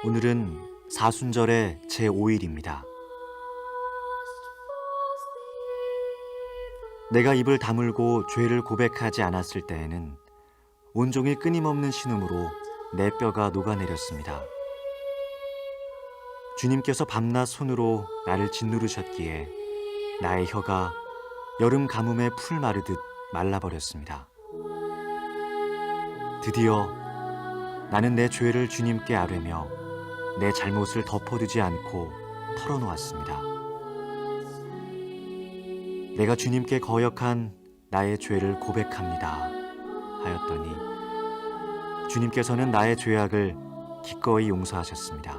오늘은 사순절의 제5일입니다. 내가 입을 다물고 죄를 고백하지 않았을 때에는 온종일 끊임없는 신음으로 내 뼈가 녹아내렸습니다. 주님께서 밤낮 손으로 나를 짓누르셨기에 나의 혀가 여름 가뭄에 풀 마르듯 말라버렸습니다. 드디어 나는 내 죄를 주님께 아뢰며 내 잘못을 덮어두지 않고 털어놓았습니다. 내가 주님께 거역한 나의 죄를 고백합니다 하였더니 주님께서는 나의 죄악을 기꺼이 용서하셨습니다.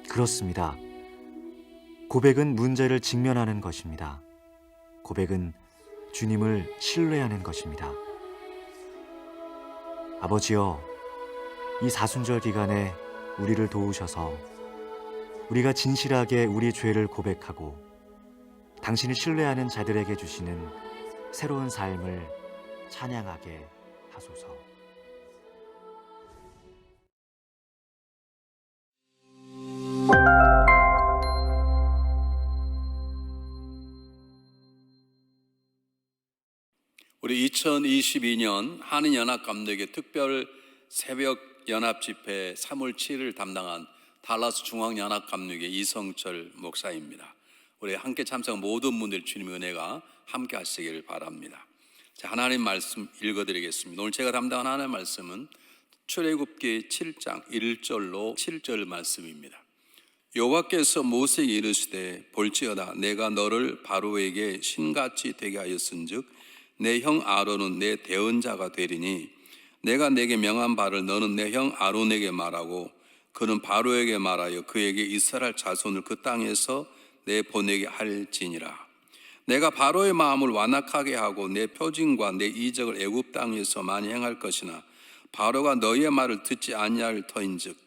그렇습니다. 고백은 문제를 직면하는 것입니다. 고백은 주님을 신뢰하는 것입니다. 아버지여, 이 사순절 기간에 우리를 도우셔서 우리가 진실하게 우리 죄를 고백하고 당신을 신뢰하는 자들에게 주시는 새로운 삶을 찬양하게 하소서. 우리 2022년 한인연합감독의 특별 새벽 연합집회 3월 7일 담당한 달라스 중앙연합감독의 이성철 목사입니다. 우리 함께 참석 모든 분들 주님의 은혜가 함께 하시길 바랍니다. 자, 하나님 말씀 읽어드리겠습니다. 오늘 제가 담당한 하나님의 말씀은 출애굽기 7장 1절로 7절 말씀입니다. 여호와께서 모세에게 이르시되 볼지어다 내가 너를 바로에게 신같이 되게 하였은즉 내 형 아론은 내 대언자가 되리니 내가 내게 명한 바를 너는 내 형 아론에게 말하고 그는 바로에게 말하여 그에게 이스라엘 자손을 그 땅에서 내보내게 할지니라. 내가 바로의 마음을 완악하게 하고 내 표징과 내 이적을 애굽 땅에서 많이 행할 것이나 바로가 너희의 말을 듣지 아니할 터인즉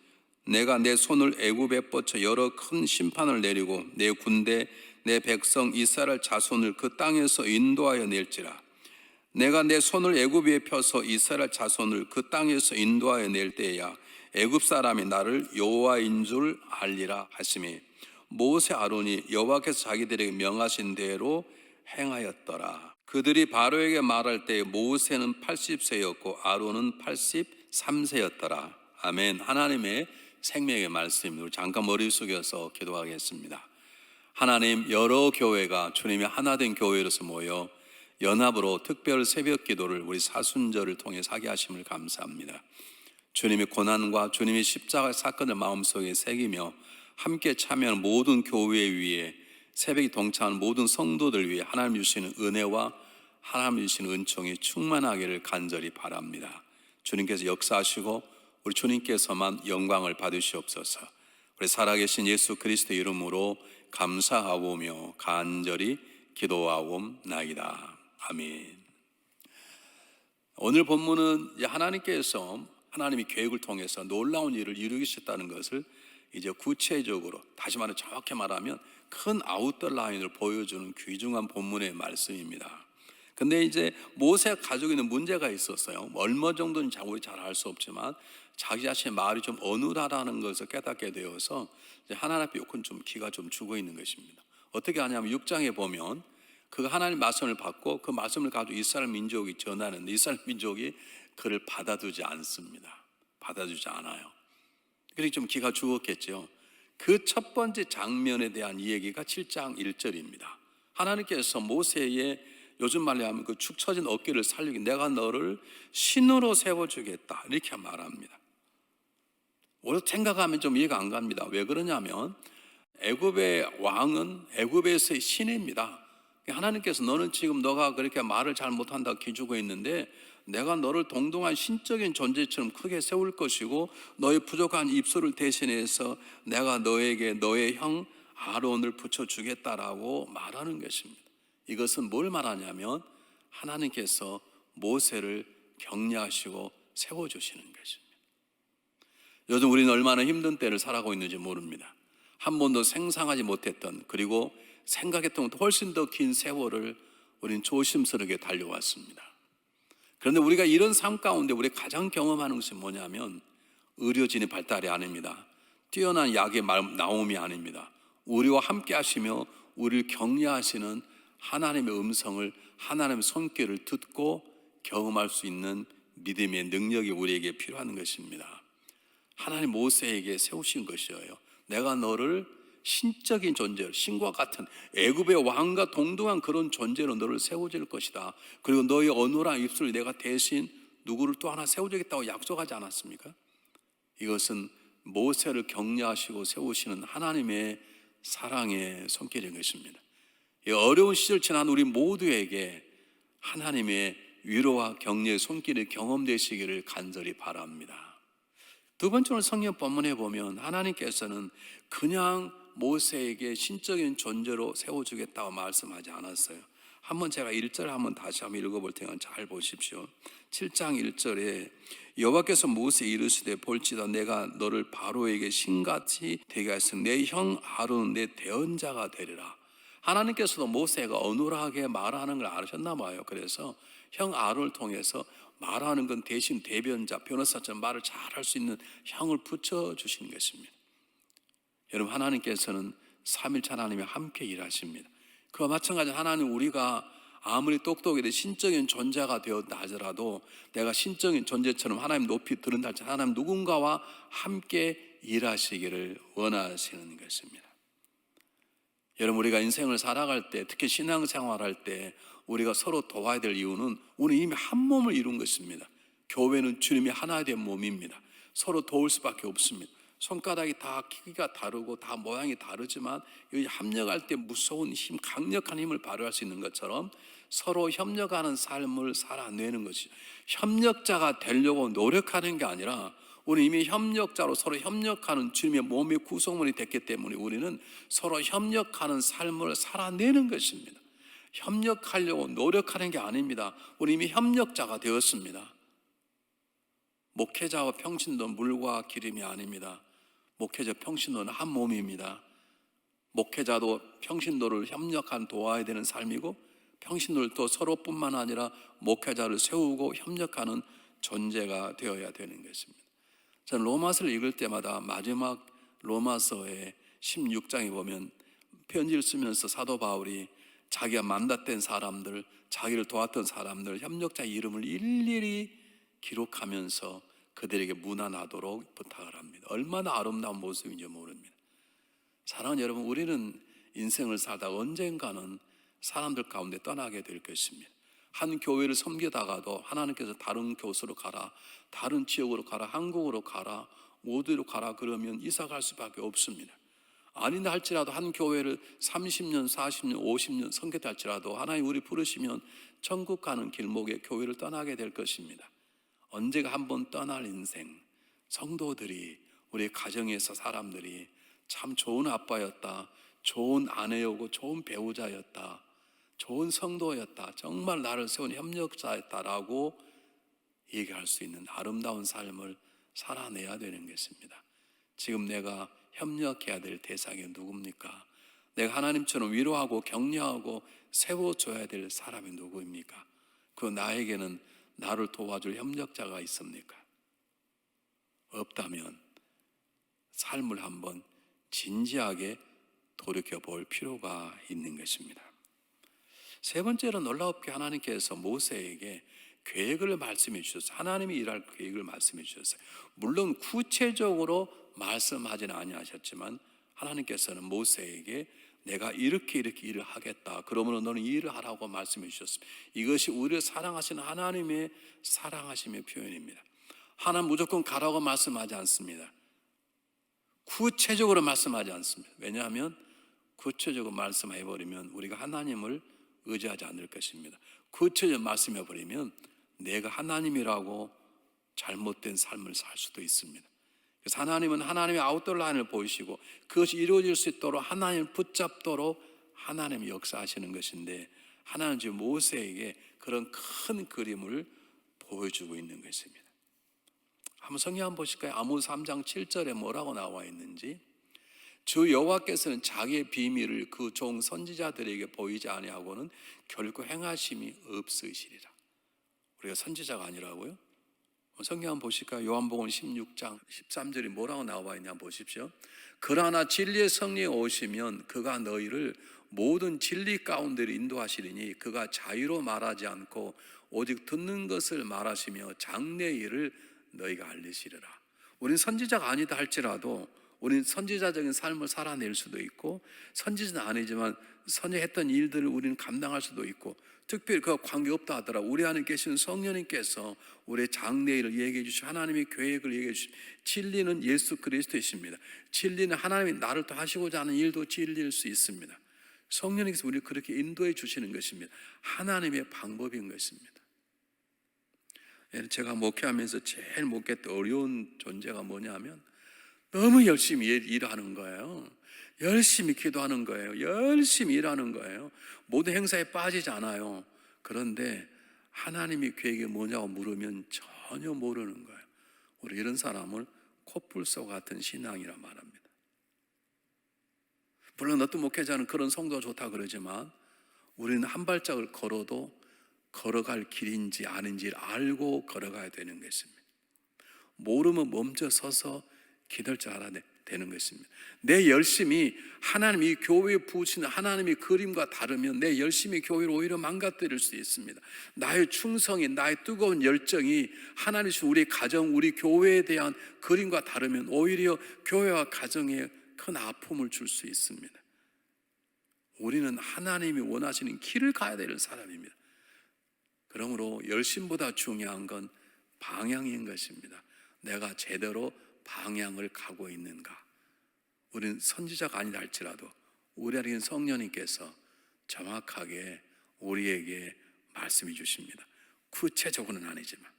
내가 내 손을 애굽에 뻗쳐 여러 큰 심판을 내리고 내 군대 내 백성 이스라엘 자손을 그 땅에서 인도하여 낼지라. 내가 내 손을 애굽 위에 펴서 이스라엘 자손을 그 땅에서 인도하여 낼 때야 애굽 사람이 나를 여호와인 줄 알리라 하시매 모세 아론이 여호와께서 자기들에게 명하신 대로 행하였더라. 그들이 바로에게 말할 때 모세는 80세였고 아론은 83세였더라. 아멘. 하나님의 생명의 말씀입니다. 잠깐 머리 숙여서 기도하겠습니다. 하나님, 여러 교회가 주님의 하나된 교회로서 모여 연합으로 특별 새벽 기도를 우리 사순절을 통해 하게 하심을 감사합니다. 주님의 고난과 주님의 십자가 사건을 마음속에 새기며 함께 참여하는 모든 교회 위에 새벽에 동참하는 모든 성도들 위해 하나님 주시는 은혜와 하나님 주시는 은총이 충만하기를 간절히 바랍니다. 주님께서 역사하시고 우리 주님께서만 영광을 받으시옵소서. 우리 살아계신 예수 그리스도 이름으로 감사하오며 간절히 기도하옵나이다. 아멘. 오늘 본문은 하나님께서 하나님의 계획을 통해서 놀라운 일을 이루시겠다는 것을 이제 구체적으로, 다시 말해 정확히 말하면 큰 아웃라인을 보여주는 귀중한 본문의 말씀입니다. 근데 이제 모세가 가지고 있는 문제가 있었어요. 얼마 정도는 우리 잘 알 수 없지만 자기 자신의 말이 좀 어눌하다는 것을 깨닫게 되어서 이제 하나님 앞에 요건 좀 기가 좀 죽어 있는 것입니다. 어떻게 하냐면 6장에 보면 그 하나님 말씀을 받고 그 말씀을 가지고 이스라엘 민족이 전하는데 이스라엘 민족이 그를 받아주지 않습니다. 받아주지 않아요. 그래서 좀 기가 죽었겠죠. 그 첫 번째 장면에 대한 이야기가 7장 1절입니다. 하나님께서 모세의 요즘 말로 하면 그 축 처진 어깨를 살리기 내가 너를 신으로 세워주겠다 이렇게 말합니다. 오늘 생각하면 좀 이해가 안 갑니다. 왜 그러냐면 애굽의 왕은 애굽에서의 신입니다. 하나님께서 너는 지금 너가 그렇게 말을 잘 못한다고 기죽어 있는데 내가 너를 동등한 신적인 존재처럼 크게 세울 것이고 너의 부족한 입술을 대신해서 내가 너에게 너의 형 아론을 붙여주겠다라고 말하는 것입니다. 이것은 뭘 말하냐면 하나님께서 모세를 격려하시고 세워주시는 것입니다. 요즘 우리는 얼마나 힘든 때를 살아가고 있는지 모릅니다. 한 번도 생상하지 못했던, 그리고 생각했던 것보다 훨씬 더 긴 세월을 우리는 조심스럽게 달려왔습니다. 그런데 우리가 이런 삶 가운데 우리가 가장 경험하는 것이 뭐냐면 의료진의 발달이 아닙니다. 뛰어난 약의 나옴이 아닙니다. 우리와 함께 하시며 우리를 격려하시는 하나님의 음성을, 하나님의 손길을 듣고 경험할 수 있는 믿음의 능력이 우리에게 필요한 것입니다. 하나님 모세에게 세우신 것이에요. 내가 너를 신적인 존재로, 신과 같은 애굽의 왕과 동등한 그런 존재로 너를 세워줄 것이다. 그리고 너의 어눌한 입술을 내가 대신 누구를 또 하나 세워주겠다고 약속하지 않았습니까? 이것은 모세를 격려하시고 세우시는 하나님의 사랑의 손길인 것입니다. 이 어려운 시절 지난 우리 모두에게 하나님의 위로와 격려의 손길이 경험되시기를 간절히 바랍니다. 두 번째로 성경 본문에 보면 하나님께서는 그냥 모세에게 신적인 존재로 세워주겠다고 말씀하지 않았어요. 한번 제가 1절 한번 다시 한번 읽어볼 테니까 잘 보십시오. 7장 1절에 여호와께서 모세에 이르시되 볼지다 내가 너를 바로에게 신같이 되게 하였으니 내 형 아론은 내 대언자가 되리라. 하나님께서도 모세가 어눌하게 말하는 걸 아셨나 봐요. 그래서 형 아론을 통해서 말하는 건 대신 대변자, 변호사처럼 말을 잘할 수 있는 형을 붙여주시는 것입니다. 여러분, 하나님께서는 삼일체 하나님이 함께 일하십니다. 그와 마찬가지로 하나님, 우리가 아무리 똑똑해도 신적인 존재가 되었다 하더라도 내가 신적인 존재처럼 하나님 높이 들은다 할지라도 하나님 누군가와 함께 일하시기를 원하시는 것입니다. 여러분, 우리가 인생을 살아갈 때, 특히 신앙생활할 때 우리가 서로 도와야 될 이유는 우리 이미 한 몸을 이룬 것입니다. 교회는 주님이 하나 된 몸입니다. 서로 도울 수밖에 없습니다. 손가락이 다 크기가 다르고 다 모양이 다르지만 여기 협력할 때 무서운 힘, 강력한 힘을 발휘할 수 있는 것처럼 서로 협력하는 삶을 살아내는 것이죠. 협력자가 되려고 노력하는 게 아니라 우리 이미 협력자로 서로 협력하는 주님의 몸의 구성원이 됐기 때문에 우리는 서로 협력하는 삶을 살아내는 것입니다. 협력하려고 노력하는 게 아닙니다. 우리 이미 협력자가 되었습니다. 목회자와 평신도 물과 기름이 아닙니다. 목회자 평신도는 한 몸입니다. 목회자도 평신도를 협력한 도와야 되는 삶이고 평신도들도 서로뿐만 아니라 목회자를 세우고 협력하는 존재가 되어야 되는 것입니다. 저는 로마서를 읽을 때마다 마지막 로마서의 16장에 보면 편지를 쓰면서 사도 바울이 자기가 만났던 사람들, 자기를 도왔던 사람들, 협력자의 이름을 일일이 기록하면서 그들에게 문안하도록 부탁을 합니다. 얼마나 아름다운 모습인지 모릅니다. 사랑하는 여러분, 우리는 인생을 살다가 언젠가는 사람들 가운데 떠나게 될 것입니다. 한 교회를 섬기다가도 하나님께서 다른 교수로 가라, 다른 지역으로 가라, 한국으로 가라, 어디로 가라 그러면 이사 갈 수밖에 없습니다. 아닌다 할지라도 한 교회를 30년, 40년, 50년 섬겼다 할지라도 하나님 우리 부르시면 천국 가는 길목에 교회를 떠나게 될 것입니다. 언제가 한번 떠날 인생, 성도들이, 우리 가정에서 사람들이 참 좋은 아빠였다, 좋은 아내였고 좋은 배우자였다, 좋은 성도였다, 정말 나를 세운 협력자였다라고 얘기할 수 있는 아름다운 삶을 살아내야 되는 것입니다. 지금 내가 협력해야 될 대상이 누굽니까? 내가 하나님처럼 위로하고 격려하고 세워줘야 될 사람이 누구입니까? 그 나에게는 나를 도와줄 협력자가 있습니까? 없다면 삶을 한번 진지하게 돌이켜 볼 필요가 있는 것입니다. 세 번째로 놀랍게 하나님께서 모세에게 계획을 말씀해 주셨어요. 하나님이 일할 계획을 말씀해 주셨어요. 물론 구체적으로 말씀하지는 아니하셨지만 하나님께서는 모세에게 내가 이렇게 일을 하겠다, 그러므로 너는 이 일을 하라고 말씀해 주셨습니다. 이것이 우리를 사랑하시는 하나님의 사랑하심의 표현입니다. 하나님 무조건 가라고 말씀하지 않습니다. 구체적으로 말씀하지 않습니다. 왜냐하면 구체적으로 말씀해버리면 우리가 하나님을 의지하지 않을 것입니다. 구체적으로 말씀해버리면 내가 하나님이라고 잘못된 삶을 살 수도 있습니다. 그래서 하나님은 하나님의 아웃도어 라인을 보이시고 그것이 이루어질 수 있도록 하나님을 붙잡도록 하나님이 역사하시는 것인데 하나님은 지금 모세에게 그런 큰 그림을 보여주고 있는 것입니다. 한번 성경 한번 보실까요? 아모스 3장 7절에 뭐라고 나와 있는지. 주 여호와께서는 자기의 비밀을 그 종 선지자들에게 보이지 아니하고는 결코 행하심이 없으시리라. 우리가 선지자가 아니라고요? 성경 한번 보실까요? 요한복음 16장 13절이 뭐라고 나와 있냐 보십시오. 그러나 진리의 성령이 오시면 그가 너희를 모든 진리 가운데로 인도하시리니 그가 자유로 말하지 않고 오직 듣는 것을 말하시며 장래의 일을 너희가 알리시리라. 우리는 선지자가 아니다 할지라도 우리는 선지자적인 삶을 살아낼 수도 있고, 선지자는 아니지만 선지했던 일들을 우리는 감당할 수도 있고, 특별히 그와 관계없다 하더라도 우리 안에 계시는 성령님께서 우리의 장래일을 얘기해 주시고 하나님의 계획을 얘기해 주시고, 진리는 예수 그리스도이십니다. 진리는 하나님이 나를 또 하시고자 하는 일도 진리일 수 있습니다. 성령님께서 우리를 그렇게 인도해 주시는 것입니다. 하나님의 방법인 것입니다. 제가 목회하면서 제일 목회 때 어려운 존재가 뭐냐면 너무 열심히 일하는 거예요. 열심히 기도하는 거예요. 열심히 일하는 거예요. 모든 행사에 빠지지 않아요. 그런데 하나님의 계획이 뭐냐고 물으면 전혀 모르는 거예요. 우리 이런 사람을 코뿔소 같은 신앙이라 말합니다. 물론 어떤 목회자는 그런 성도가 좋다 그러지만 우리는 한 발짝을 걸어도 걸어갈 길인지 아닌지를 알고 걸어가야 되는 것입니다. 모르면 멈춰 서서 기도할 줄 알아야 되는 것입니다. 내 열심이 하나님이 교회에 부으시는 하나님의 그림과 다르면 내 열심히 교회를 오히려 망가뜨릴 수 있습니다. 나의 충성이, 나의 뜨거운 열정이 하나님 주신 우리 가정, 우리 교회에 대한 그림과 다르면 오히려 교회와 가정에 큰 아픔을 줄 수 있습니다. 우리는 하나님이 원하시는 길을 가야 될 사람입니다. 그러므로 열심보다 중요한 건 방향인 것입니다. 내가 제대로 방향을 가고 있는가? 우리는 선지자가 아니다 할지라도 우리 안에 있는 성령님께서 정확하게 우리에게 말씀해 주십니다. 구체적으로는 아니지만,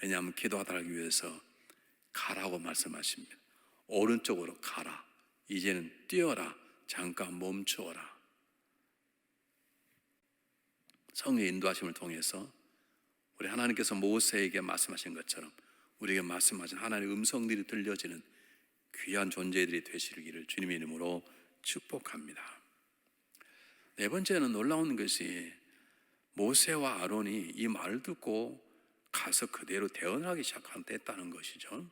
왜냐하면 기도하기 위해서 가라고 말씀하십니다. 오른쪽으로 가라. 이제는 뛰어라. 잠깐 멈추어라. 성령의 인도하심을 통해서 우리 하나님께서 모세에게 말씀하신 것처럼 우리에게 말씀하신 하나님의 음성들이 들려지는 귀한 존재들이 되시기를 주님의 이름으로 축복합니다. 네 번째는 놀라운 것이 모세와 아론이 이 말을 듣고 가서 그대로 대언하기 시작했다는 것이죠.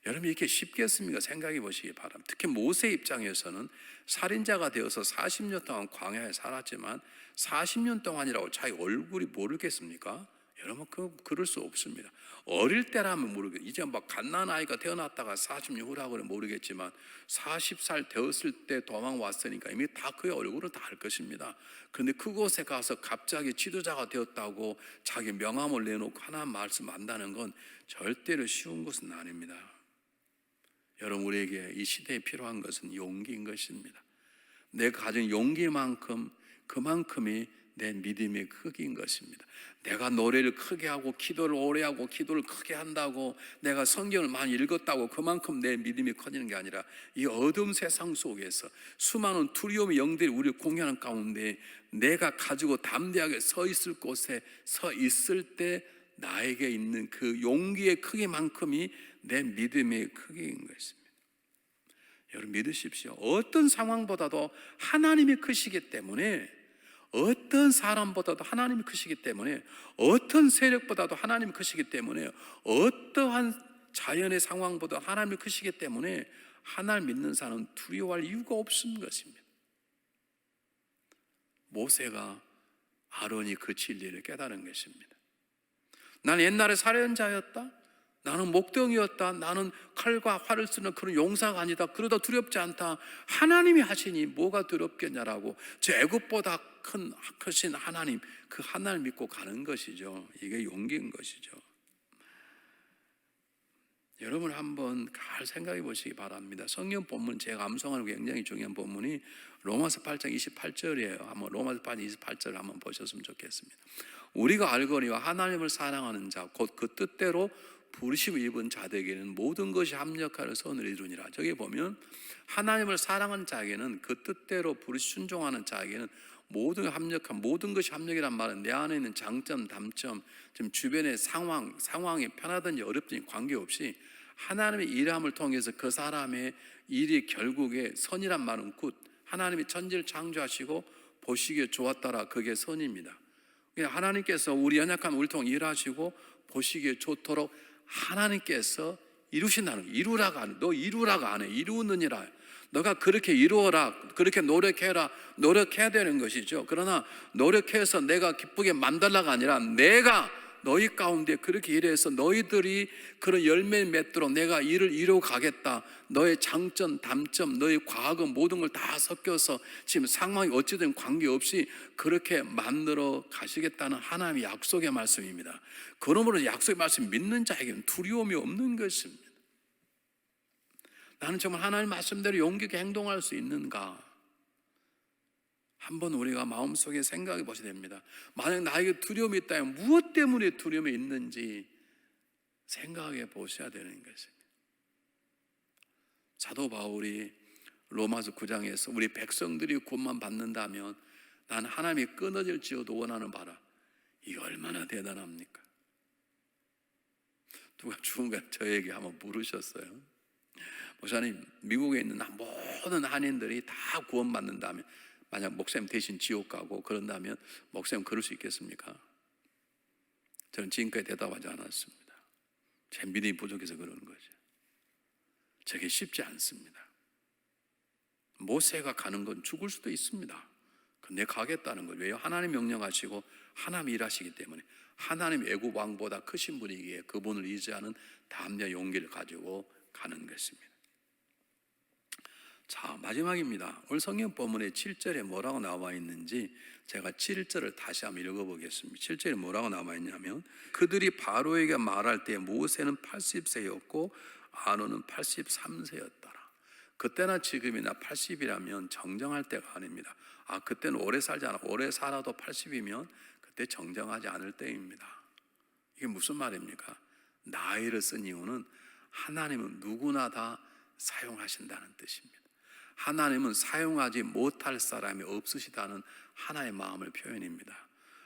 여러분 이렇게 쉽겠습니까? 생각해 보시기 바랍니다. 특히 모세 입장에서는 살인자가 되어서 40년 동안 광야에 살았지만 40년 동안이라고 자기 얼굴이 모르겠습니까? 여러분 그럴 수 없습니다. 어릴 때라면 모르겠어요. 이제 막 갓난아이가 태어났다가 40년 후라고는 모르겠지만 40살 되었을 때 도망 왔으니까 이미 다 그의 얼굴을 다 알 것입니다. 그런데 그곳에 가서 갑자기 지도자가 되었다고 자기 명함을 내놓고 하나님 말씀 안다는 건 절대로 쉬운 것은 아닙니다. 여러분 우리에게 이 시대에 필요한 것은 용기인 것입니다. 내가 가진 용기만큼 그만큼이 내 믿음의 크기인 것입니다. 내가 노래를 크게 하고 기도를 오래 하고 기도를 크게 한다고 내가 성경을 많이 읽었다고 그만큼 내 믿음이 커지는 게 아니라 이 어두운 세상 속에서 수많은 두려움의 영들이 우리를 공유하는 가운데 내가 가지고 담대하게 서 있을 곳에 서 있을 때 나에게 있는 그 용기의 크기만큼이 내 믿음의 크기인 것입니다. 여러분 믿으십시오. 어떤 상황보다도 하나님이 크시기 때문에, 어떤 사람보다도 하나님이 크시기 때문에, 어떤 세력보다도 하나님이 크시기 때문에, 어떠한 자연의 상황보다 하나님이 크시기 때문에 하나님 믿는 사람은 두려워할 이유가 없는 것입니다. 모세가 아론이 그 진리를 깨달은 것입니다. 나는 옛날에 살인자였다. 나는 목동이었다. 나는 칼과 활을 쓰는 그런 용사가 아니다. 그러다 두렵지 않다. 하나님이 하시니 뭐가 두렵겠냐라고 저 애굽보다 크신 하나님, 그 하나님을 믿고 가는 것이죠. 이게 용기인 것이죠. 여러분 한번 잘 생각해 보시기 바랍니다. 성경 본문 제가 암송하는 굉장히 중요한 본문이 로마서 8장 28절이에요. 한번 로마서 8장 28절을 한번 보셨으면 좋겠습니다. 우리가 알거니와 하나님을 사랑하는 자 곧 그 뜻대로 부르심을 입은 자들에게는 모든 것이 합력하여 선을 이루니라. 저기 보면 하나님을 사랑하는 자에게는, 그 뜻대로 부르시 순종하는 자에게는 모든 것이 합력이란 말은 내 안에 있는 장점, 단점, 지금 주변의 상황이 편하든지 어렵든지 관계없이 하나님의 일함을 통해서 그 사람의 일이 결국에 선이란 말은 굿, 하나님이 천지를 창조하시고 보시기에 좋았더라, 그게 선입니다. 하나님께서 우리 연약한 우리 통해 일하시고 보시기에 좋도록 하나님께서 이루신다는 거예요. 이루라가 안 해. 너 이루라가 안 해. 이루느니라. 너가 그렇게 이루어라. 그렇게 노력해라. 노력해야 되는 것이죠. 그러나 노력해서 내가 기쁘게 만들라가 아니라 내가 너희 가운데 그렇게 일해서 너희들이 그런 열매 맺도록 내가 일을 이루어 가겠다. 너의 장점, 단점, 너의 과거 모든 걸 다 섞여서 지금 상황이 어찌든 관계없이 그렇게 만들어 가시겠다는 하나님의 약속의 말씀입니다. 그러므로 약속의 말씀 믿는 자에게는 두려움이 없는 것입니다. 나는 정말 하나님 말씀대로 용기 있게 행동할 수 있는가? 한번 우리가 마음속에 생각해 보셔야 됩니다. 만약 나에게 두려움이 있다면 무엇 때문에 두려움이 있는지 생각해 보셔야 되는 것입니다. 사도 바울이 로마서 9장에서 우리 백성들이 구원만 받는다면 난 하나님이 끊어질지어도 원하는 바라. 이게 얼마나 대단합니까? 누가 죽은가 저에게 한번 물으셨어요. 목사님, 미국에 있는 모든 한인들이 다 구원받는다면, 만약 목사님 대신 지옥 가고 그런다면 목사님 그럴 수 있겠습니까? 저는 지금까지 대답하지 않았습니다. 제 믿음이 부족해서 그러는 거죠. 저게 쉽지 않습니다. 모세가 가는 건 죽을 수도 있습니다. 근데 가겠다는 걸 왜요? 하나님 명령하시고 하나님 일하시기 때문에 하나님 애굽 왕보다 크신 분이기에 그분을 의지하는 담대 용기를 가지고 가는 것입니다. 자, 마지막입니다. 오늘 성경 본문의 7절에 뭐라고 나와 있는지 제가 7절을 다시 한번 읽어보겠습니다. 7절에 뭐라고 나와 있냐면 그들이 바로에게 말할 때 모세는 80세였고 아론은 83세였더라. 그때나 지금이나 80이라면 정정할 때가 아닙니다. 그때는 오래 살지 않아. 오래 살아도 80이면 그때 정정하지 않을 때입니다. 이게 무슨 말입니까? 나이를 쓴 이유는 하나님은 누구나 다 사용하신다는 뜻입니다. 하나님은 사용하지 못할 사람이 없으시다는 하나의 마음을 표현입니다.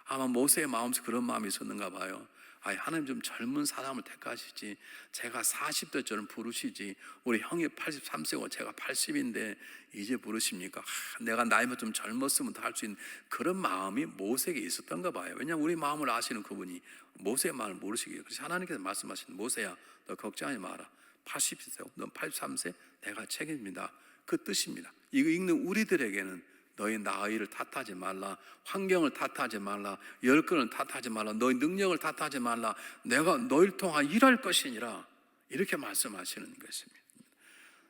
아마 모세의 마음속에 그런 마음이 있었는가 봐요. 하나님 좀 젊은 사람을 택하시지, 제가 40대처럼 부르시지, 우리 형이 83세고 제가 80인데 이제 부르십니까? 내가 나이만 좀 젊었으면 더 할 수 있는 그런 마음이 모세에게 있었던가 봐요. 왜냐하면 우리 마음을 아시는 그분이 모세의 마음을 모르시기에. 그래서 하나님께서 말씀하시는 모세야, 너 걱정하지 마라. 80세고 넌 83세, 내가 책임집니다. 그 뜻입니다. 이거 읽는 우리들에게는 너희 나이를 탓하지 말라, 환경을 탓하지 말라, 여건을 탓하지 말라, 너희 능력을 탓하지 말라, 내가 너희를 통하 일할 것이니라, 이렇게 말씀하시는 것입니다.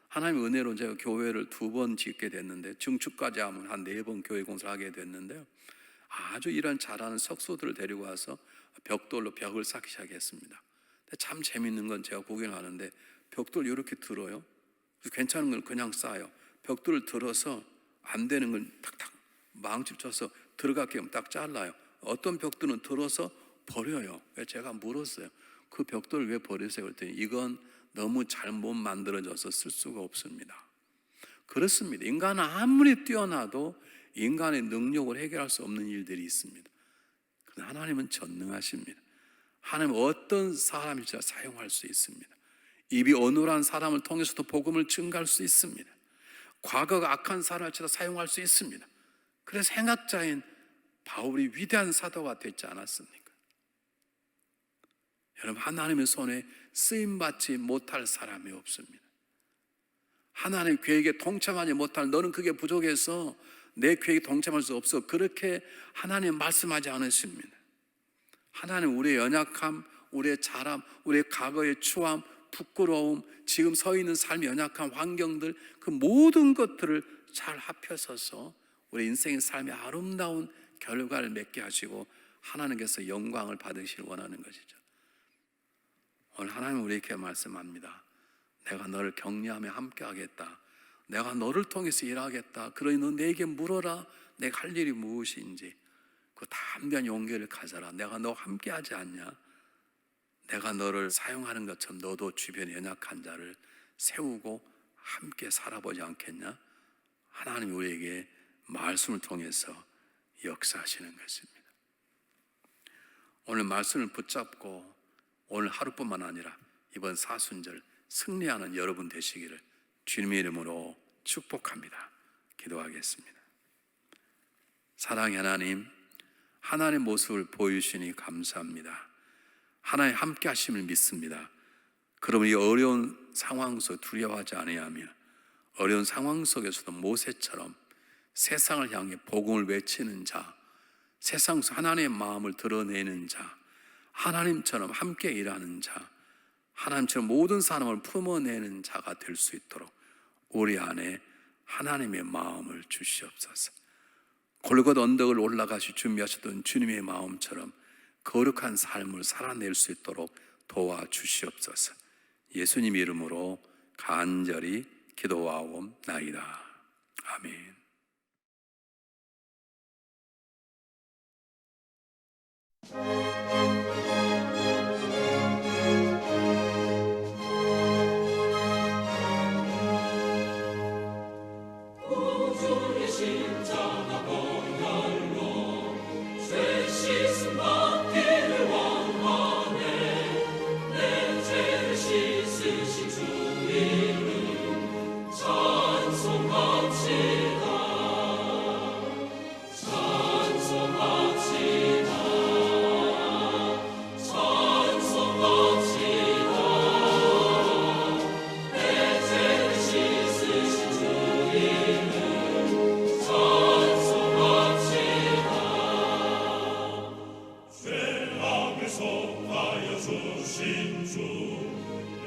하나님의 은혜로 제가 교회를 2번 짓게 됐는데, 증축까지 하면 한 4번 교회 공사를 하게 됐는데요, 아주 이런 잘하는 석수들을 데리고 와서 벽돌로 벽을 쌓기 시작했습니다. 근데 참 재밌는 건 제가 구경하는데 벽돌 이렇게 들어요. 괜찮은 건 그냥 쌓아요. 벽돌을 들어서 안 되는 건 탁탁 망치 쳐서 들어가게 하면 딱 잘라요. 어떤 벽돌은 들어서 버려요. 제가 물었어요. 그 벽돌을 왜 버리세요? 그랬더니 이건 너무 잘못 만들어져서 쓸 수가 없습니다. 그렇습니다. 인간은 아무리 뛰어나도 인간의 능력을 해결할 수 없는 일들이 있습니다. 그러나 하나님은 전능하십니다. 하나님은 어떤 사람일지 사용할 수 있습니다. 입이 어눌한 사람을 통해서도 복음을 증가할 수 있습니다. 과거가 악한 사람을 사용할 수 있습니다. 그래서 행악자인 바울이 위대한 사도가 됐지 않았습니까? 여러분, 하나님의 손에 쓰임받지 못할 사람이 없습니다. 하나님 계획에 동참하지 못할, 너는 그게 부족해서 내 계획에 동참할 수 없어, 그렇게 하나님 말씀하지 않으십니다. 하나님 우리의 연약함, 우리의 자람, 우리의 과거의 추함, 부끄러움, 지금 서 있는 삶의 연약한 환경들, 그 모든 것들을 잘 합해서서 우리 인생의 삶의 아름다운 결과를 맺게 하시고 하나님께서 영광을 받으시길 원하는 것이죠. 오늘 하나님은 우리에게 말씀합니다. 내가 너를 격려하며 함께하겠다. 내가 너를 통해서 일하겠다. 그러니 너 내게 물어라. 내가 할 일이 무엇인지. 그 담대한 용기를 가져라. 내가 너와 함께하지 않냐? 내가 너를 사용하는 것처럼 너도 주변에 연약한 자를 세우고 함께 살아보지 않겠냐? 하나님이 우리에게 말씀을 통해서 역사하시는 것입니다. 오늘 말씀을 붙잡고 오늘 하루뿐만 아니라 이번 사순절 승리하는 여러분 되시기를 주님의 이름으로 축복합니다. 기도하겠습니다. 사랑의 하나님, 하나님의 모습을 보여주시니 감사합니다. 하나님 함께 하심을 믿습니다. 그러면 이 어려운 상황 속 두려워하지 아니하며 어려운 상황 속에서도 모세처럼 세상을 향해 복음을 외치는 자, 세상 속 하나님의 마음을 드러내는 자, 하나님처럼 함께 일하는 자, 하나님처럼 모든 사람을 품어내는 자가 될 수 있도록 우리 안에 하나님의 마음을 주시옵소서. 골고다 언덕을 올라가시 준비하셨던 주님의 마음처럼 거룩한 삶을 살아낼 수 있도록 도와주시옵소서. 예수님 이름으로 간절히 기도하옵나이다. 아멘.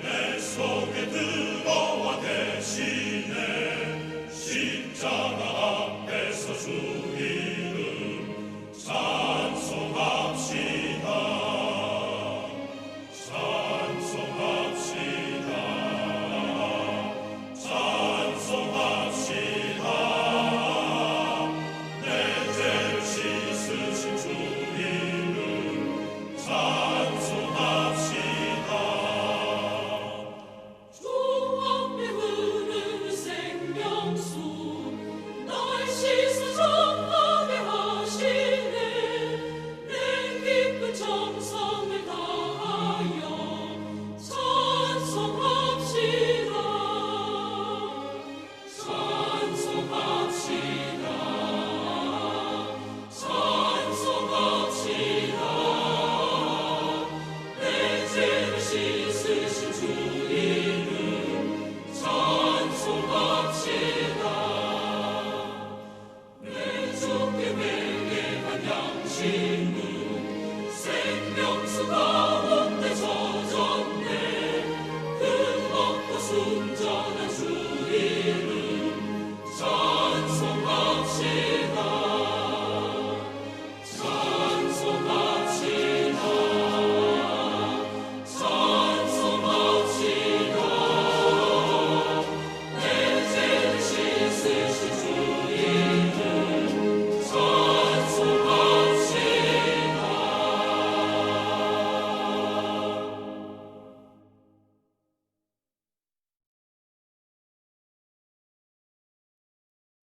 내 속에 뜨거워 대신에 십자가